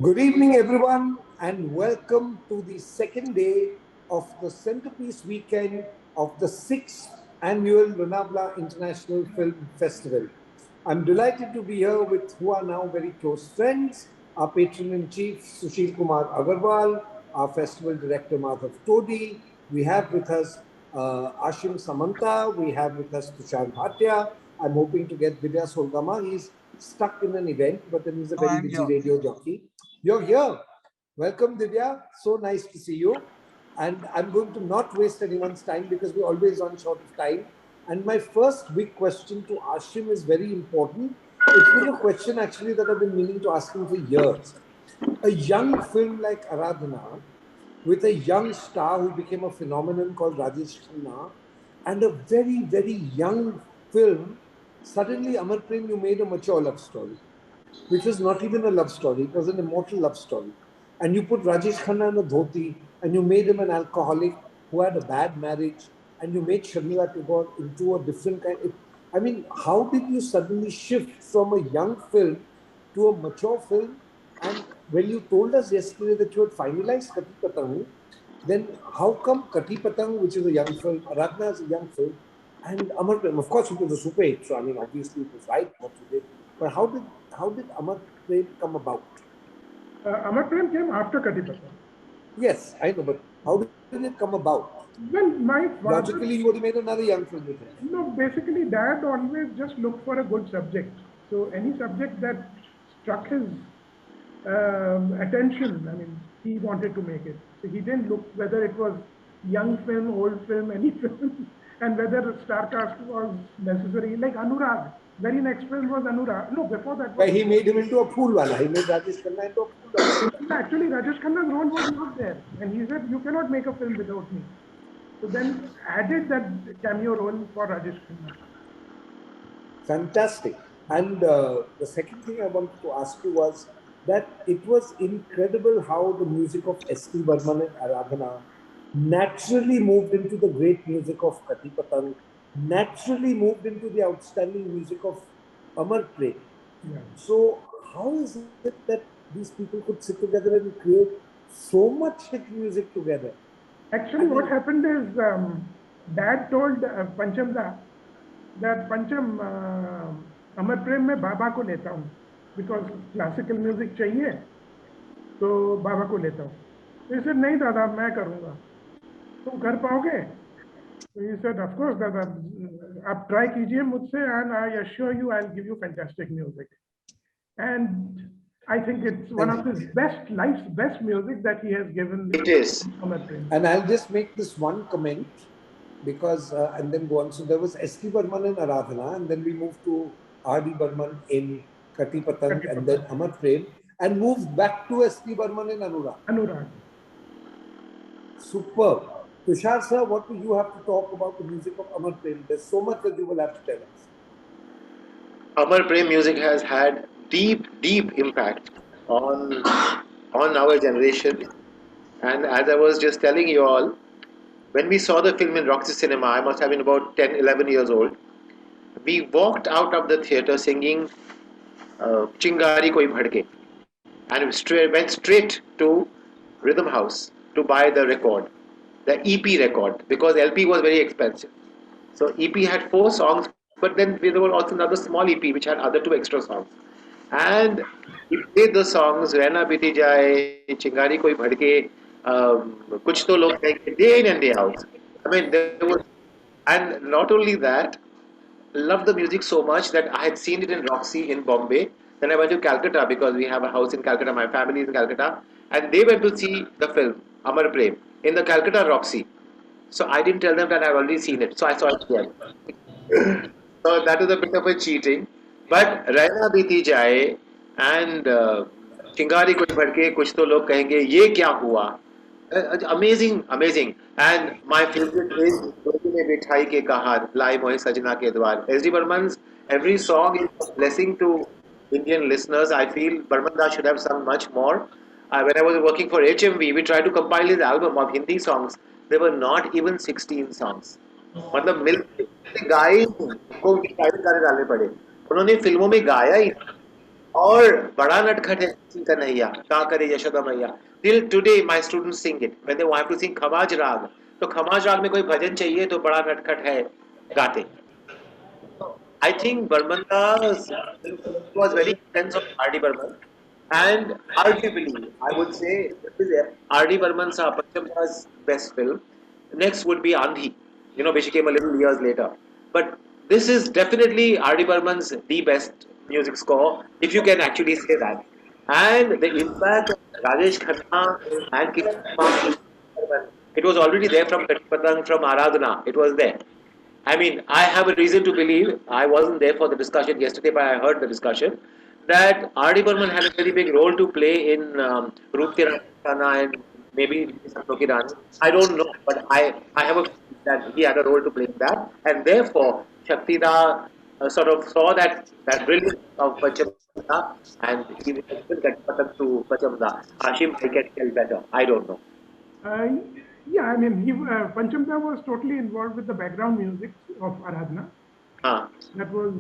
Good evening, everyone, and welcome to the second day of the centerpiece weekend of the sixth annual Lonavala International Film Festival. I'm delighted to be here with who are now very close friends, our patron in chief, Sushil Kumar Agarwal, our festival director, Madhav Todi. We have with us Ashim Samanta, we have with us Tushar Bhatia. I'm hoping to get Vidya Solgama. He's stuck in an event, but then he's a No, very I'm busy here. radio jockey. You're here. Welcome, Divya. So nice to see you. And I'm going to not waste anyone's time because we're always on short of time. And my first big question to Ashim is very important. It's been a question actually that I've been meaning to ask him for years. A young film like Aradhana, with a young star who became a phenomenon called Rajesh Khanna, and a very, very young film, suddenly Amar Prem, you made a mature love story, which was not even a love story, it was an immortal love story. And you put Rajesh Khanna in a dhoti and you made him an alcoholic who had a bad marriage and you made Sharmila Tagore into a different kind. I mean, how did you suddenly shift from a young film to a mature film? And when you told us yesterday that you had finalized Kati Patang, then how come Kati Patang, which is a young film, Aradhana is a young film, and Amar Prem, of course, it was a super hit. So I mean, obviously, it was right what you did. But how did Amar Prem come about? Amar Prem came after Kati Patang. Yes, I know, but how did it come about? Well, my Logically, father, you would have made another young film with him. basically, dad always just looked for a good subject. So any subject that struck his attention, I mean, he wanted to make it. So he didn't look whether it was young film, old film, any film, and whether star cast was necessary. Like Anurag, very next film was Anurag. No, before that Where was. he made him into a pool wala. He made Rajesh Khanna into a pool wala. Actually, Rajesh Khanna's role was not there, and he said, "You cannot make a film without me." So then added that cameo role for Rajesh Khanna. Fantastic. And the second thing I wanted to ask you was that it was incredible how the music of S.T. Burman and Aradhana naturally moved into the great music of Kati Patang, naturally moved into the outstanding music of Amar Prem. Yeah. So, how is it that these people could sit together and create so much hit music together? Actually, what happened is Dad told Pancham da that Pancham Amar Prem में बाबा को लेता हूँ because classical music चाहिए तो बाबा को लेता हूँ. तो he said नहीं दादा मैं करूँगा. तुम कर पाओगे? So he said of course दादा आप try कीजिए मुझसे and I assure you I'll give you fantastic music. And I think it's one of his life's best music that he has given. It is. Amar Prem. And I'll just make this one comment because, and then go on. So there was S.T. Burman in Aradhana, and then we moved to R.D. Burman in Kati Patang, and then Amar Prem, and moved back to S.T. Burman in Anurag. Anurag. Superb. Tushar sir, what do you have to talk about the music of Amar Prem? There's so much that you will have to tell us. Amar Prem music has had deep impact on our generation. And as I was just telling you all, when we saw the film in Roxy Cinema, I must have been about 10, 11 years old. We walked out of the theater singing Chingari Koi Bhadke, and went straight to Rhythm House to buy the record, the EP record, because LP was very expensive. So EP had 4 songs, but then there was also another small EP which had other 2 extra songs. And he played the songs Rehna Biti Jaye, Chingari Koi Bhadke, Kuch To Log Kahenge, day in and day out. I mean, there was, and not only that, loved the music so much that I had seen it in Roxy in Bombay. Then I went to Calcutta because we have a house in Calcutta. My family is in Calcutta, and they went to see the film Amar Prem in the Calcutta Roxy. So I didn't tell them that I've already seen it. So I saw it again. So that was a bit of a cheating. But Raina Biti Jaye and Chingari Kuch Bhadke Kuch To Log Kahenge, Ye Kya Hua? Amazing. And my favorite is Dodi Ne Bithai Ke Kaha, Lai Mohe Sajna Ke Dwar. S.D. Burman's every song is a blessing to Indian listeners. I feel Burman Da should have sung much more. When I was working for HMV, we tried to compile his album of Hindi songs. There were not even 16 songs. मतलब मिल के गाए को title गाने डालने पड़े. उन्होंने फिल्मों में गाया ही और बड़ा नटखट है किसी का नैया, का करे यशोदा मैया. Till today my students sing it when they want to sing Khamaj राग. तो खमाज राग में कोई भजन चाहिए तो बड़ा नटखट है गाते. I think Barman's was very intense of R.D. Burman, and arguably, I would say this is R.D. Burman's Panchamda's best film. Next would be Andhi, which came a little years later. But this is definitely R.D. Burman's the best music score, if you can actually say that. And the impact of Rajesh Khanna and Kishore Kumar, it was already there from Kati Patang, from Aradhana. It was there. I mean, I have a reason to believe, I wasn't there for the discussion yesterday, but I heard the discussion, that R.D. Burman had a very big role to play in Roop Tera Kana and maybe Santoki Rani. I don't know, but I have a feeling that he had a role to play in that. And therefore, Shakti Da sort of saw that brilliance of Pachamda and he will get Patak to Pachamda. Hashim, I can tell better. I don't know. Yeah, I mean, Panchamda was totally involved with the background music of Aradhana. That was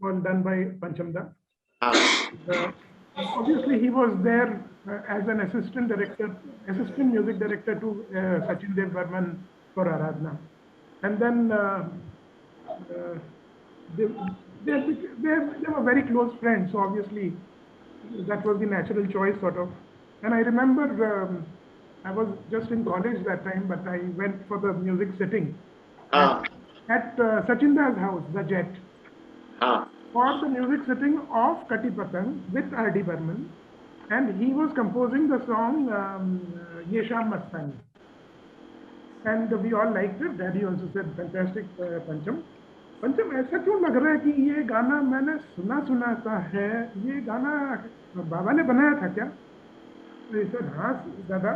all done by Panchamda. Obviously, he was there as an assistant music director to Sachin Dev Burman for Aradhana. And then they were very close friends, so obviously that was the natural choice, sort of. And I remember I was just in college that time, but I went for the music sitting at Sachinda's house, the Jet, for the music sitting of Kati Patang with R.D. Burman, and he was composing the song Ye Sham Mastani. And we all liked it. Daddy also said, fantastic, Pancham. पंचम ऐसा क्यों लग रहा है कि ये गाना मैंने सुना सा है, ये गाना बाबा ने बनाया था क्या? So he said, हाँ दादा.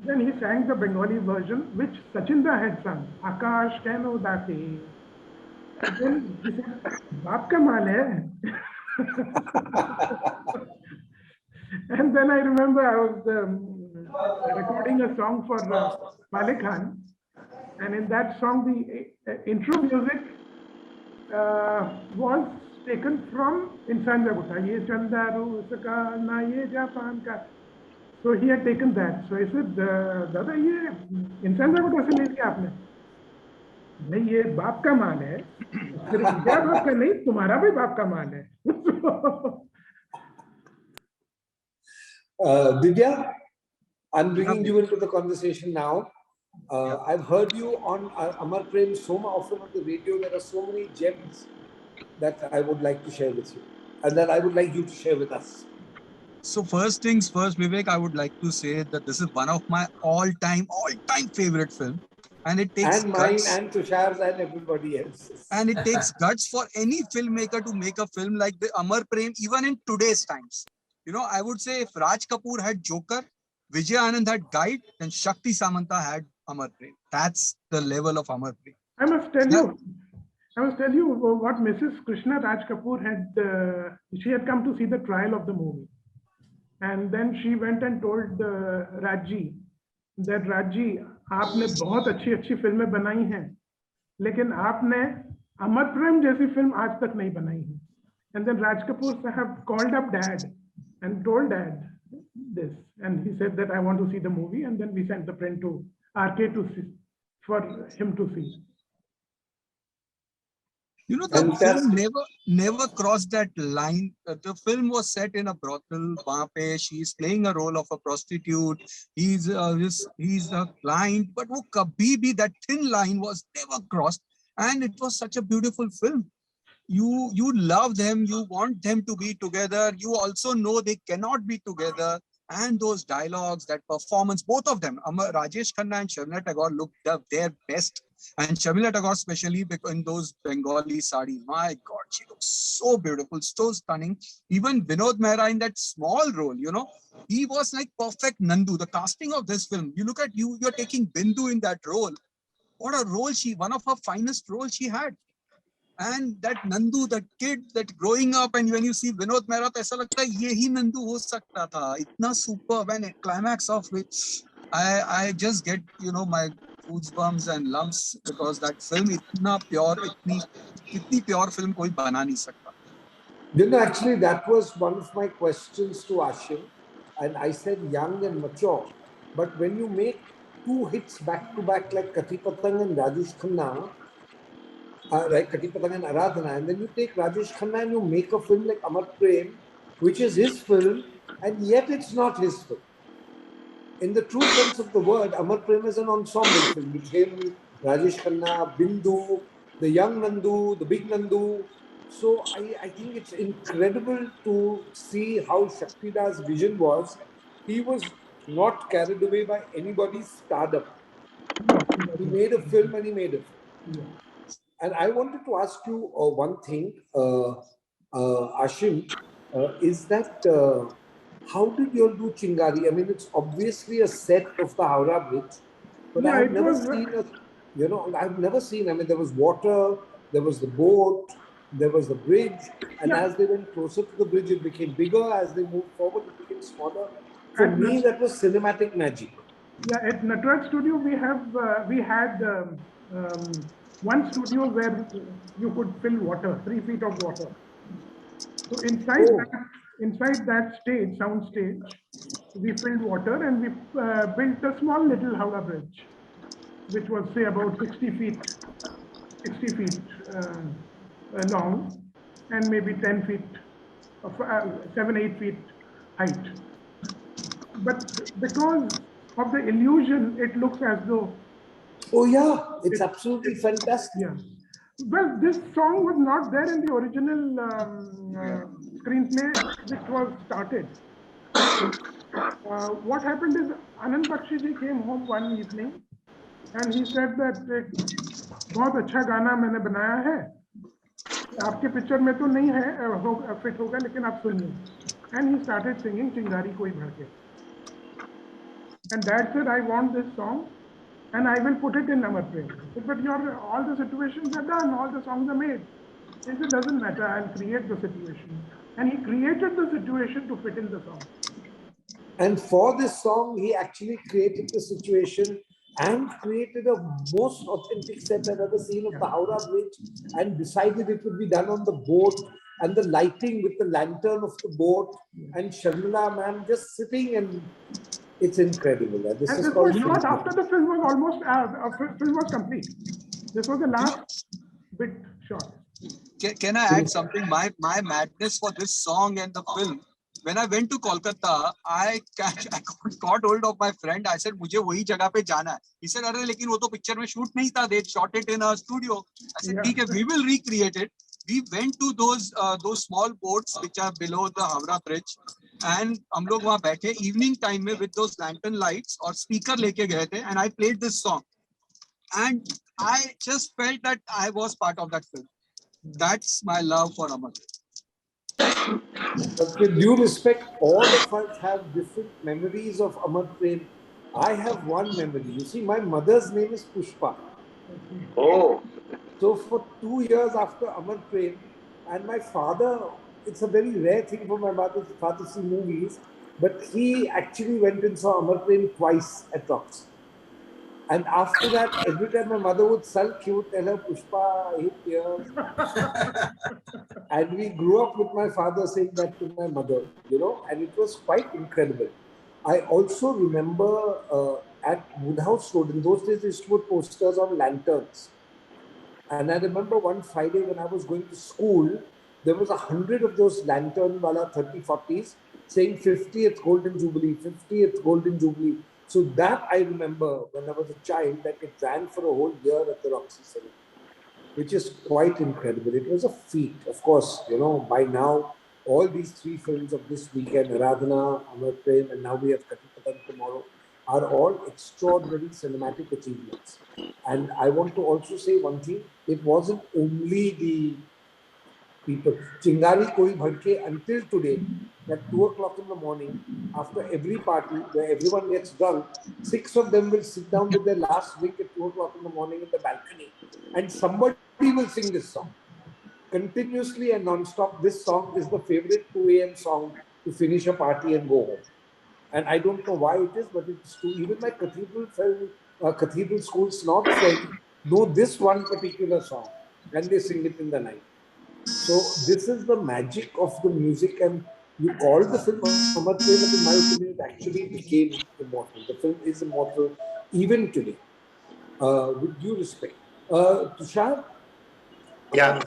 Then he sang the Bengali version which Sachinda had sung, Akash Keno Date. Then he said, बाप का माल है. And then I remember I was recording a song for Malik Khan, and in that song the intro music was taken from Insan Jaguta. Ye chandaru saka na ye Japan ka. So he had taken that. So I said, Dada, ye Insan Jaguta se le liya aapne? नहीं ये बाप का माल है, सिर्फ मेरा बाप का नहीं, तुम्हारा भी बाप का माल है. Divya, I'm bringing you into the conversation now. I've heard you on Amar Prem so often on the radio. There are so many gems that I would like to share with you, and that I would like you to share with us. So first things first, Vivek, I would like to say that this is one of my all-time favorite film, and it takes and guts, mine and Tushar's and everybody else's. and it takes guts for any filmmaker to make a film like the Amar Prem, even in today's times. I would say if Raj Kapoor had Joker, Vijay Anand had Guide, and Shakti Samanta had Amar Prem. That's the level of Amar Prem. I must tell you what Mrs. Krishna Raj Kapoor had. She had come to see the trial of the movie, and then she went and told Rajji that Rajji, आपने बहुत अच्छी फिल्में बनाई हैं, लेकिन आपने अमर प्रेम जैसी film आज तक नहीं बनाई है. And then Raj Kapoor Sahab called up Dad and told Dad this, and he said that I want to see the movie, and then we sent the print to RK to see, for him to see. The film never crossed that line. The film was set in a brothel. वहाँ पे she's playing a role of a prostitute. He's a client, but वो कभी भी that thin line was never crossed, and it was such a beautiful film. You love them, you want them to be together. You also know they cannot be together. And those dialogues, that performance, both of them, Rajesh Khanna and Sharmila Tagore looked their best. And Sharmila Tagore especially in those Bengali sarees. My God, she looks so beautiful, so stunning. Even Vinod Mehra in that small role, he was like perfect Nandu. The casting of this film, you look at you're taking Bindu in that role. What a role one of her finest roles she had. And that Nandu, that kid, that growing up, and when you see Vinod Mehra, ऐसा लगता है यही नंदू हो सकता था. इतना superb, and a climax of which I just get my goosebumps and lumps, because that film इतना pure, इतनी pure film कोई बना नहीं सकता. You know, actually, that was one of my questions to Ashim, and I said young and mature. But when you make two hits back to back like Kathi Patang and Rajesh Khanna, right, Kathi Patang and Aradhana, and then you take Rajesh Khanna and you make a film like Amar Prem, which is his film, and yet it's not his film. In the true sense of the word, Amar Prem is an ensemble film with him, Rajesh Khanna, Bindu, the young Nandu, the big Nandu. So I think it's incredible to see how Shaktida's vision was. He was not carried away by anybody's stardom. He made a film and he made a film. And I wanted to ask you one thing, Ashim, is that how did you all do Chingari? I mean, it's obviously a set of the Howrah Bridge, but Yeah, I have it never was, seen a, you know, I've never seen, I mean, there was water, there was the boat, there was the bridge, and Yeah. as they went closer to the bridge, it became bigger. As they moved forward, it became smaller. For At me, Nat- that was cinematic magic. Yeah, at Natraj Studio, we had one studio where you could fill water, 3 feet of water. So Oh. inside that stage, sound stage, we filled water and we built a small little Howrah Bridge, which was say about 60 feet long, and maybe 10 feet, of 7, 8 feet height. But because of the illusion, it looks as though. Oh yeah, it's absolutely fantastic. Yeah. Well, this song was not there in the original screenplay, which was started. What happened is Anand Bakshi ji came home one evening and he said that बहुत अच्छा गाना मैंने बनाया है, आपके picture में तो नहीं है फिट होगा, लेकिन आप सुनिए. And he started singing चिंगारी कोई भर के. And Dad said, I want this song and I will put it in Amar Prem. But all the situations are done, all the songs are made. He said, doesn't matter, I'll create the situation. And he created the situation to fit in the song. And for this song, he actually created the situation and created a most authentic set I've ever seen of the Howrah Bridge, and decided it would be done on the boat, and the lighting with the lantern of the boat, and Sharmila ma'am just sitting, and it's incredible. This And is this called was shot after the film was almost, film was complete. This was the last bit shot. Can I add something? My madness for this song and the film. When I went to Kolkata, I got hold of my friend. I said, "मुझे वही जगह पे जाना है." He said, "अरे लेकिन वो तो picture में shoot नहीं था. They shot it in a studio." I said, "ठीक है, we will recreate it." We went to those small boats which are below the Howrah Bridge, and हम लोग वहाँ बैठे evening time में with those lantern lights और speaker लेके गए थे, and I played this song, and I just felt that I was part of that film. That's my love for Amar. But with due respect, all of us have different memories of Amar Prem. I have one memory. You see, my mother's name is Pushpa. Oh. So for 2 years after Amar Prem, and my father, it's a very rare thing for my father to see movies, but he actually went and saw Amar Prem twice at Roxy. And after that, every time my mother would sulk, he would tell her, Pushpa, I hate tears. And we grew up with my father saying that to my mother, you know, and it was quite incredible. I also remember at Woodhouse Road, in those days, they used to put posters on lanterns. And I remember one Friday when I was going to school, there was 100 of those lantern wala 30-40s saying 50th Golden Jubilee, 50th Golden Jubilee. So that I remember when I was a child, that it ran for a whole year at the Roxy Cinema, which is quite incredible. It was a feat. Of course, you know, by now, all these 3 films of this weekend, Aradhana, Amar Prem, and now we have Kathi Patang tomorrow, are all extraordinary cinematic achievements. And I want to also say one thing, it wasn't only the people. Chingari Koi Bhadke until today, at 2 o'clock in the morning, after every party where everyone gets drunk, 6 of them will sit down with their last drink at 2 o'clock in the morning in the balcony, and somebody will sing this song continuously and non-stop. This song is the favorite 2 a.m. song to finish a party and go home. And I don't know why it is, but it's true. Even my cathedral school snob friends know this one particular song, and they sing it in the night. So this is the magic of the music, and you call the film Amar Prem, but in my opinion, it actually became immortal. The film is immortal even today. With due respect, Tushar, Yeah. uh,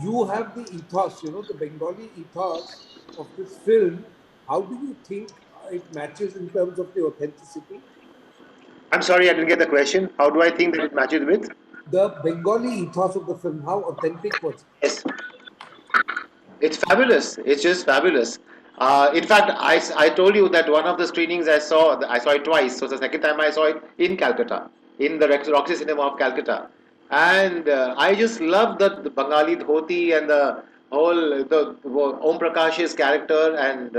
you have the ethos, the Bengali ethos of this film. How do you think it matches in terms of the authenticity? I'm sorry, I didn't get the question. How do I think that it matches with? The Bengali ethos of the film, how authentic was it? Yes, it's fabulous. It's just fabulous. In fact, I told you that one of the screenings I saw it twice. So the second time I saw it in Calcutta, in the Roxy Cinema of Calcutta, and I just love the Bengali dhoti and the whole the Om Prakash's character and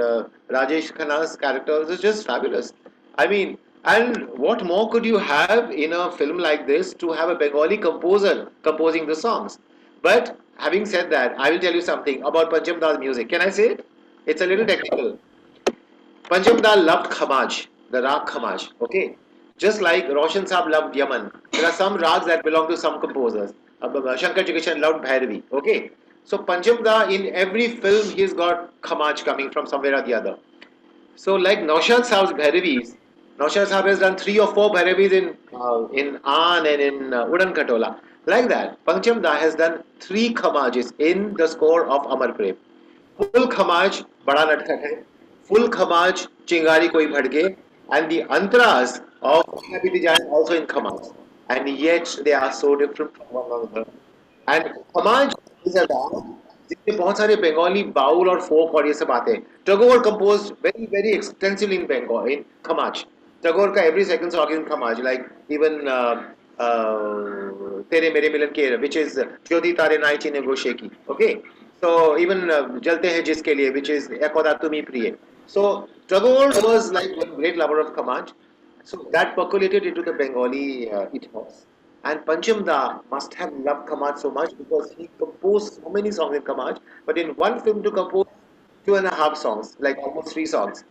Rajesh Khanna's character. It's just fabulous. I mean, and what more could you have in a film like this to have a Bengali composer composing the songs? But having said that, I will tell you something about Pancham Dal's music. Can I say it? It's a little technical. Pancham Dal loved Khamaj, the rag Khamaj, okay? Just like Roshan Saab loved Yaman. There are some rags that belong to some composers. Shankar Jagkishan loved Bhairavi, okay? So Pancham Da, in every film, he's got Khamaj coming from somewhere or the other. So like Naushad Saab's Bhairavis, Naushad Saab has done 3 or 4 Bhairavis in Aan and in Udan Khatola. Like that, Pancham Da has done 3 Khamajes in the score of Amar Prem. Full Khamaj, Bada Natkar hai. Full Khamaj, Chingari Koi Bhadke. And the Antras of Happy Dijan also in Khamaj. And yet they are so different from one another. And समाज is a dance जिसमें बहुत सारे Bengali bowl और फोक और ये सब आते हैं Tagore compose very very extensively in Bengal in Khamaj Tagore का every second song in Khamaj like even तेरे मेरे मिलन के विच इज ज्योति तारे नाई चीने गोशे की ओके सो इवन जलते हैं जिसके लिए विच इज एकोदा तुमी प्रिय so Tagore was like one great lover of Khamaj so that percolated into the Bengali ethos. And Pancham Da must have loved Kamaj so much because he composed so many songs in Kamaj. But in one film to compose 2.5 songs, like almost 3 songs,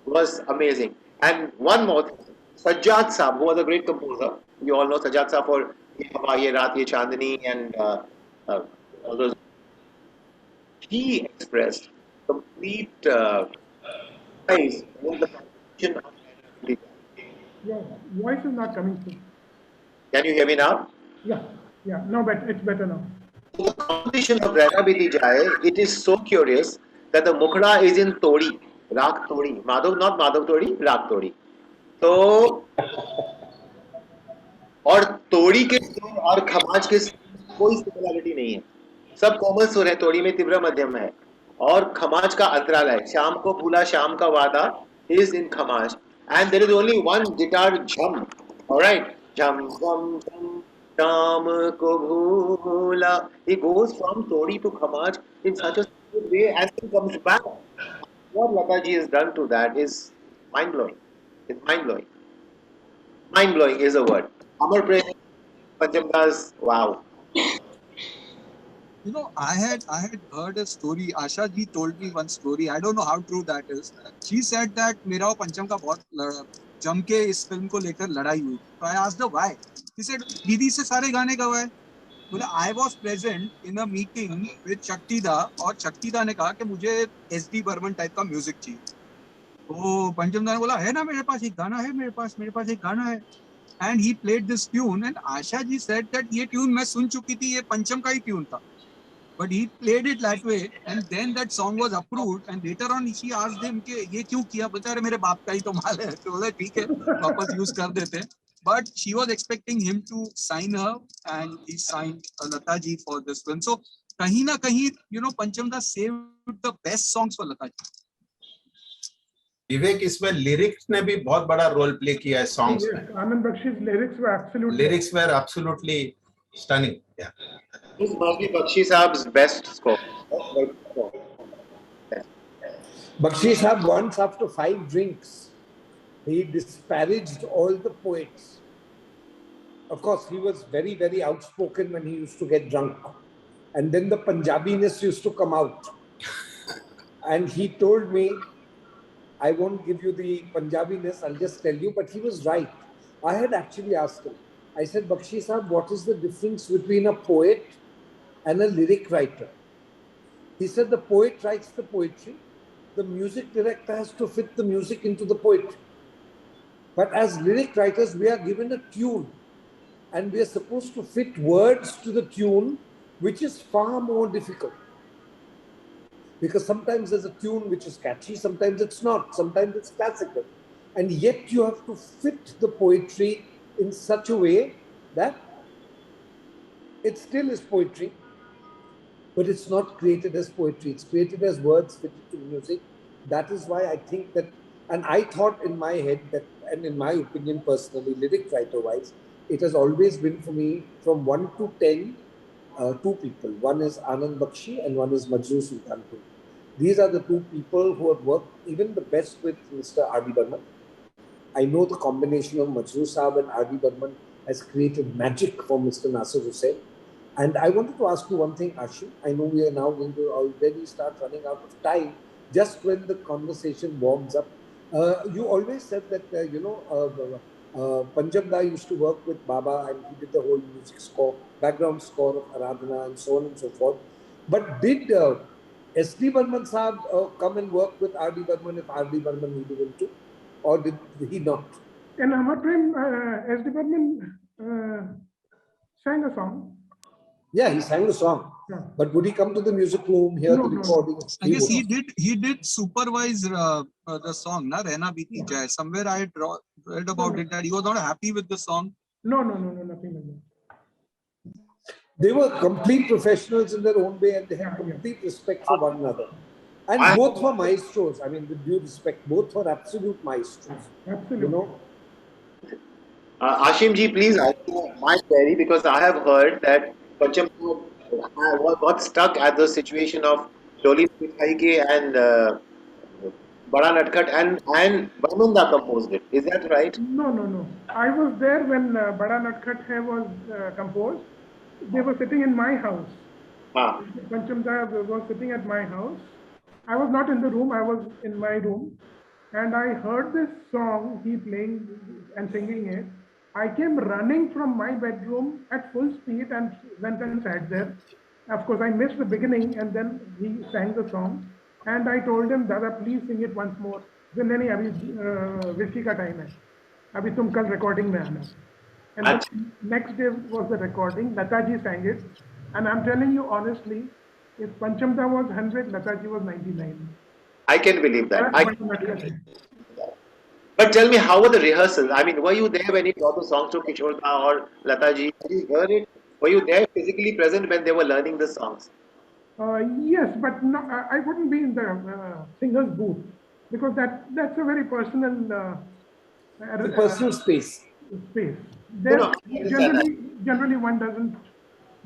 was amazing. And one more thing, Sajjad Saab, who was a great composer. You all know Sajjad Saab for Ye Hawa, Ye Raat, Ye Chandni and all those. He expressed complete praise in the composition of Your voice is not coming through. Can you hear me now? Yeah, yeah. No, but it's better now. The composition of Raina Biti Jaye, it is so curious that the Mukhra is in Todi, Rag Todi. Madhav, not Madhav Todi, Rag Todi. तो और तोड़ी के सुर और खमाज के सुर कोई similarity नहीं है सब कोमल सुर है तोड़ी में तीव्र मध्यम है और खमाज का अंतराल है शाम को भूला शाम का वादा is in Khamaj and there is only one guitar jam alright jam jam jam शाम को भूला he goes from todi to khamaj in such a good way and then comes back what Lata ji has done to that is mind blowing it's mind blowing is a word Amar Prem Pancham Das wow You know, I had heard a story. Asha ji told me one story. I don't know how true that is. She said that मेरा और पंचम का बहुत जम के इस film को लेकर लड़ाई हुई. So I asked her why. She said दीदी से सारे गाने गवाए. बोले I was present in a meeting with शक्ति दा और शक्ति दा ने कहा कि मुझे SD बर्मन टाइप का म्यूजिक चाहिए. तो पंचम दा ने बोला है ना मेरे पास एक गाना है मेरे पास एक गाना है. And he played this tune and Asha ji said that ये ट्यून मैं सुन चुकी थी ये पंचम का ही ट्यून था. But he played it that way, and then that song was approved. And later on, she asked him कि ये क्यों किया? बता रहे मेरे बाप का ही तो माल है. तो बोला ठीक है, वापस use कर देते. But she was expecting him to sign her, and he signed Lata ji for this film. So कहीं ना कहीं, you know, Pancham Da saved the best songs for Lata ji. विवेक इसमें लिरिक्स ने भी बहुत बड़ा रोल प्ले किया है सॉन्ग्स में. Anand Bakshi's lyrics were absolutely stunning. Yeah. this must be Bakshi Saab's best score Bakshi Saab once after 5 drinks, he disparaged all the poets. Of course, he was very, very outspoken when he used to get drunk. And then the Punjabiness used to come out. And he told me, I won't give you the Punjabiness, I'll just tell you, but he was right. I had actually asked him. I said, Bakshi Saab, what is the difference between a poet and a lyric writer? He said the poet writes the poetry, the music director has to fit the music into the poetry. But as lyric writers, we are given a tune and we are supposed to fit words to the tune, which is far more difficult. Because sometimes there's a tune which is catchy, sometimes it's not, sometimes it's classical. And yet you have to fit the poetry in such a way that it still is poetry, but it's not created as poetry. It's created as words fitted to music. That is why I think that, and I thought in my head that, and in my opinion personally, lyric writer-wise, it has always been for me from 1 to 10, two people. One is Anand Bakshi and one is Majroo Sultanpur. These are the two people who have worked even the best with Mr. R.D. Burman. I know the combination of Majroo Saab and R.D. Burman has created magic for Mr. Nasir Hussain. And I wanted to ask you one thing, Ashim. I know we are now going to already start running out of time, just when the conversation warms up. You always said that, Panjam Da used to work with Baba and he did the whole music score, background score of Aradhana and so on and so forth. But did S.D. Burman Saab come and work with R.D. Burman if R.D. Burman needed him to? Or did he not? In Amar Prem, S.D. Burman sang a song. Yeah, he sang the song. Yeah. But would he come to the music room, hear the recording? I guess he did supervise the song, na Rehna Biti Jai. Somewhere I read about it that he was not happy with the song. No, nothing like that. They were complete professionals in their own way and they had complete respect for one another. And both were maestros. I mean, with due respect, both were absolute maestros. Absolutely. You know? Ashim ji, please answer my query, because I have heard that Pancham got stuck at the situation of Loli Mithai and Bada Natkat and Burman Da composed it. Is that right? No. I was there when Bada Natkat Hai was composed. They were sitting in my house. Pancham Da was sitting at my house. I was not in the room, I was in my room. And I heard this song, he playing and singing it. I came running from my bedroom at full speed and went and sat there. Of course, I missed the beginning and then he sang the song. And I told him, Dada, please sing it once more. Then abhi whiskey ka time hai. Abhi tum kal recording mein aana. And the next day was the recording. Lataji sang it. And I'm telling you honestly, if Pancham Da was 100, Lataji was 99. I can believe that. But tell me, how were the rehearsals? I mean, were you there when he brought the songs to Kishore Da or Lataji? Did you hear it? Were you there physically present when they were learning the songs? Yes, but no, I wouldn't be in the singer's booth because that's a very personal personal space. There, generally one doesn't go.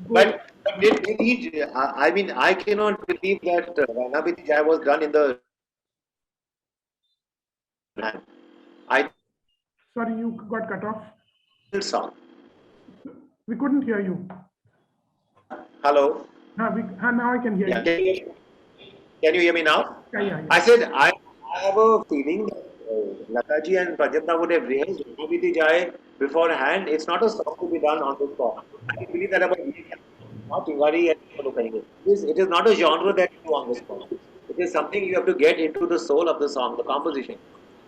But did he, I mean, I cannot believe that Rehna Biti Jai was done in the... Sorry, you got cut off. Song. We couldn't hear you. Hello? Now I can hear you. Can you hear me now? Yeah. I said, I have a feeling that Lataji and Panjam Da would have rehearsed Rehna Biti Jai beforehand. It's not a song to be done on the spot. I believe that about not Tingari and it is not a genre that you do on the spot. It is something you have to get into the soul of the song, the composition.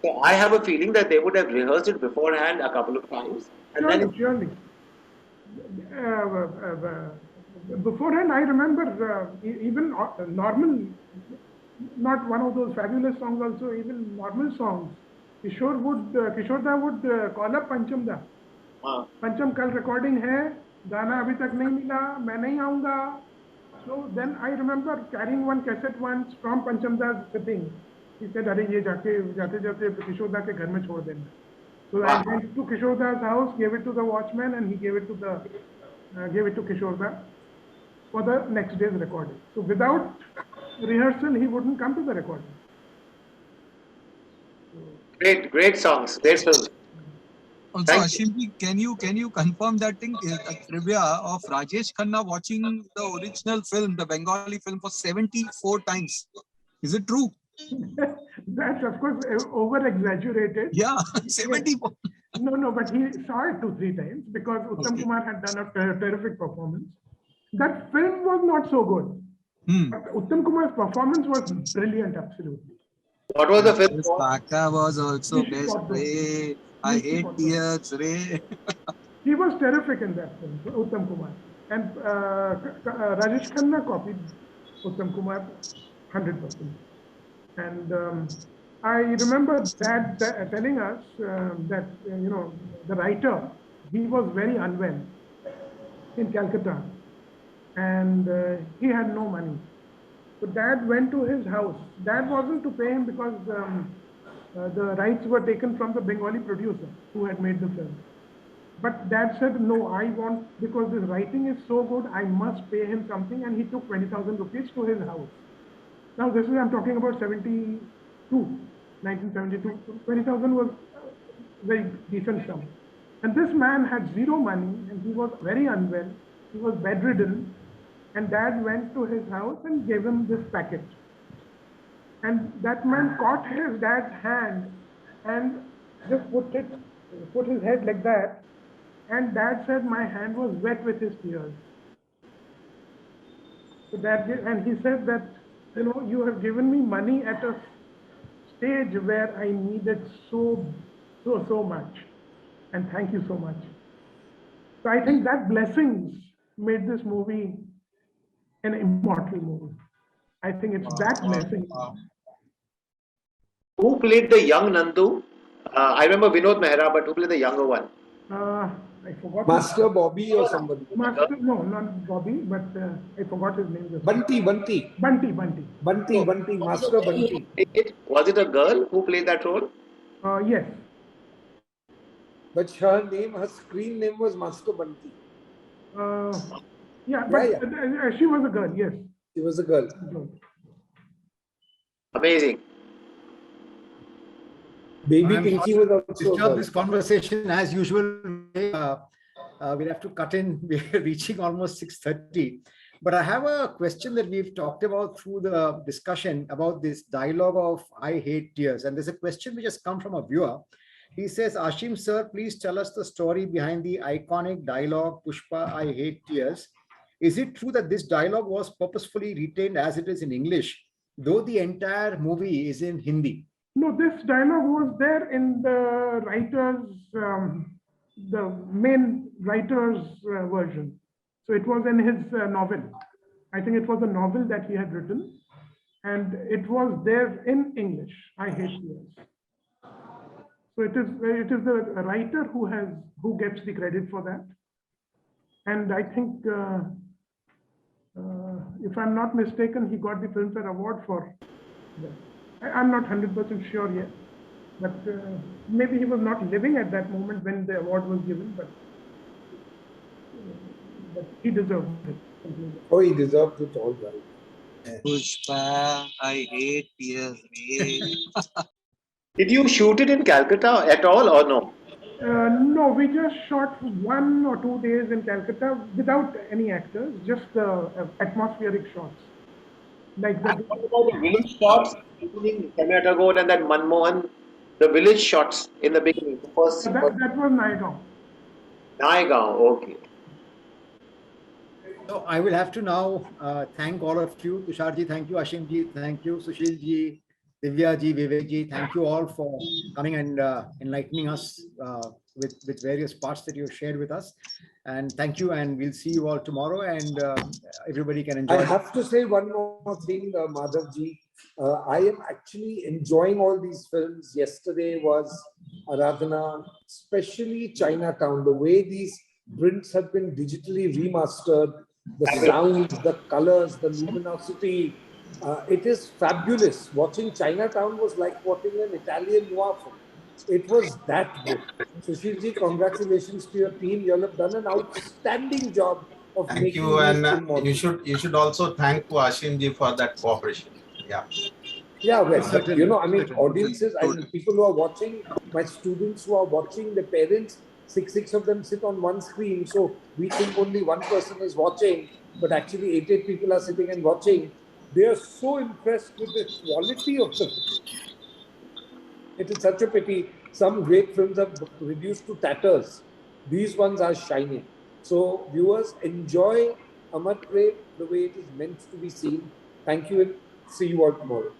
So I have a feeling that they would have rehearsed it beforehand a couple of times. And surely. Beforehand, I remember even normal, not one of those fabulous songs also, even normal songs. Kishore Da would call up Pancham Da. Pancham, kal recording hai, गाना अभी तक नहीं मिला, मैं नहीं आऊँगा. So then I remember carrying one cassette once from Pancham Da's sitting. He said, अरे ये जाते Kishore Da के घर में छोड़ देना. So I went to Kishore Da's house, gave it to the watchman, and he gave it to Kishore Da for the next day's recording. So without rehearsal, he wouldn't come to the recording. Great songs. Great films. Also, Ashimji, can you confirm that thing? A trivia of Rajesh Khanna watching the original film, the Bengali film, for 74 times. Is it true? That's of course over exaggerated. Yeah, 74. No, but he saw it 2-3 times because Uttam Kumar had done a terrific performance. That film was not so good. But Uttam Kumar's performance was brilliant, absolutely. What was the film? This Paka was also Nishi best. Koto. Ray, I Nishi hate Koto. tears. Ray. He was terrific in that film, Uttam Kumar. And Rajesh Khanna copied Uttam Kumar 100%. And I remember Dad telling us that, the writer, he was very unwell in Calcutta. And he had no money. So Dad went to his house. Dad wasn't to pay him because the rights were taken from the Bengali producer who had made the film. But Dad said, no, I want, because his writing is so good, I must pay him something. And he took 20,000 rupees to his house. Now, this is, I'm talking about 1972. 20,000 was a very decent sum. And this man had zero money and he was very unwell. He was bedridden. And Dad went to his house and gave him this packet. And that man caught his dad's hand and just put his head like that. And Dad said my hand was wet with his tears. So and he said that, you have given me money at a stage where I needed so much. And thank you so much. So I think that blessings made this movie an immortal movie. I think it's that blessing. Who played the young Nandu? I remember Vinod Mehra, but who played the younger one? I forgot. Master Bobby or somebody. No, not Bobby, but I forgot his name. Bunty. Bunty. Master Bunty. Was it a girl who played that role? Yes. But her screen name was Master Bunty. Yeah, but she was a girl, yes. She was a girl. Amazing. Baby Pinky was also a Disturb girl. this conversation as usual. We'll have to cut in. We're reaching almost 6:30. But I have a question that we've talked about through the discussion about this dialogue of I hate tears. And there's a question which has come from a viewer. He says, Ashim sir, please tell us the story behind the iconic dialogue, Pushpa, I hate tears. Is it true that this dialogue was purposefully retained as it is in English, though the entire movie is in Hindi? No, this dialogue was there in the the main writer's version. So it was in his novel. I think it was a novel that he had written, and it was there in English. I hate tears. So it is the writer who gets the credit for that. And I think, if I'm not mistaken, he got the Filmfare Award for that. I'm not 100% sure yet, but maybe he was not living at that moment when the award was given, but he deserved it completely. Oh, he deserved it all right. Pushpa, I hate tears. Did you shoot it in Calcutta at all or no? No, we just shot 1 or 2 days in Calcutta without any actors, just the atmospheric shots. Like What about the village shots, including Kemetagod and that Manmohan, the village shots in the beginning, the first that was Naigaon. Naigaon, okay. So I will have to now thank all of you. Tusharji, thank you. Ashimji, thank you. Sushilji, Divyaji, Vivekji, thank you all for coming and enlightening us with various parts that you shared with us. And thank you, and we'll see you all tomorrow, and everybody can enjoy. I have to say one more thing, Madhavji. I am actually enjoying all these films. Yesterday was Aradhana, especially Chinatown. The way these prints have been digitally remastered, the sound, the colors, the luminosity, it is fabulous. Watching Chinatown was like watching an Italian noir film. It was that good. Sushilji, congratulations to your team. You all have done an outstanding job of Thank making you, this and immortal. you should also thank to Ashimji for that cooperation. Yeah. Yeah, well, Certainly, you know, I mean, certainly. audiences, I mean, people who are watching, my students who are watching, the parents, six of them sit on one screen. So we think only one person is watching, but actually eight people are sitting and watching. They are so impressed with the quality of the film. It is such a pity. Some great films are reduced to tatters. These ones are shining. So viewers, enjoy Amar Prem the way it is meant to be seen. Thank you and see you all tomorrow.